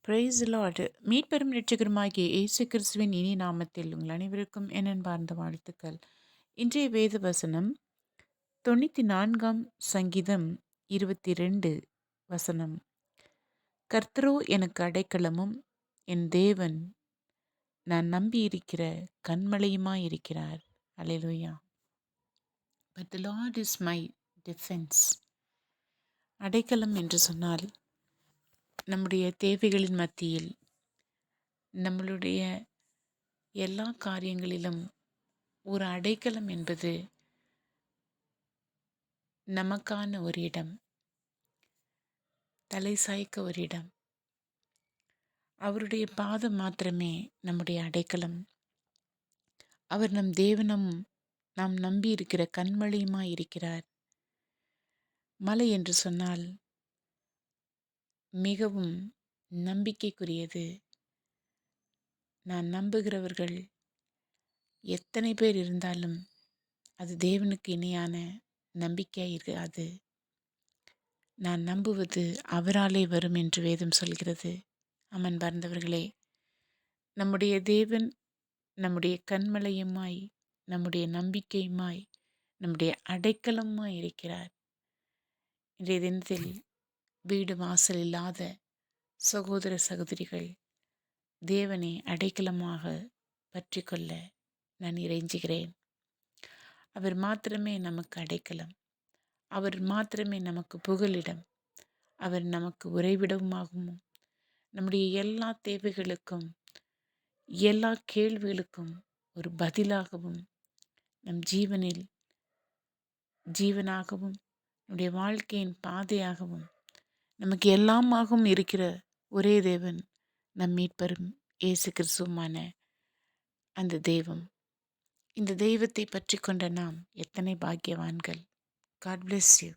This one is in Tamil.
Price Lord. மீட்பெரும் இரட்சகருமாகிய இயேசு கிறிஸ்துவின் இனி நாமத்தில் உங்கள் அனைவருக்கும் என் அன்பார்ந்த வாழ்த்துக்கள். இன்றைய வேத வசனம் 94ஆம் சங்கீதம் 22 வசனம். கர்த்தரோ எனக்கு அடைக்கலமும் என் தேவன் நான் நம்பியிருக்கிற கன்மலையுமாயிருக்கிறார். அல்லேலூயா. But the Lord is my defense. அடைக்கலம் என்று சொன்னால் நம்முடைய தேவைகளின் மத்தியில், நம்மளுடைய எல்லா காரியங்களிலும் ஒரு அடைக்கலம் என்பது நமக்கான ஒரு இடம், தலை சாய்க்க ஒரு இடம். அவருடைய பாதம் மாத்திரமே நம்முடைய அடைக்கலம். அவர் நம் தேவனும் நாம் நம்பி இருக்கிற கன்மலையுமாய் இருக்கிறார். மலை என்று சொன்னால் மிகவும் நம்பிக்கைக்குரியது. நான் நம்புகிறவர்கள் எத்தனை பேர் இருந்தாலும் அது தேவனுக்கு இணையான நம்பிக்கையாக இருக்காது. நான் நம்புவது அவராலே வரும் என்று வேதம் சொல்கிறது. அமன் பார்ந்தவர்களே, நம்முடைய தேவன் நம்முடைய கன்மலையுமாய், நம்முடைய நம்பிக்கையுமாய், நம்முடைய அடைக்கலமாய் இருக்கிறார். இன்றைய தினத்தில் வீடு வாசல் இல்லாத சகோதர சகோதரிகள் தேவனை அடைக்கலமாக பற்றி கொள்ள நான் இறைஞ்சுகிறேன். அவர் மாத்திரமே நமக்கு அடைக்கலம். அவர் மாத்திரமே நமக்கு புகலிடம். அவர் நமக்கு உறைவிடமாகவும், நம்முடைய எல்லா தேவைகளுக்கும், எல்லா கேள்விகளுக்கும் ஒரு பதிலாகவும், நம் ஜீவனாகவும், நம்முடைய வாழ்க்கையின் பாதையாகவும், நமக்கு எல்லாமாகவும் இருக்கிற ஒரே தேவன் நம் மீட்பரும் இயேசு கிறிஸ்துவுமான அந்த தெய்வம். இந்த தெய்வத்தை பற்றி கொண்ட நாம் எத்தனை பாக்கியவான்கள். God bless you.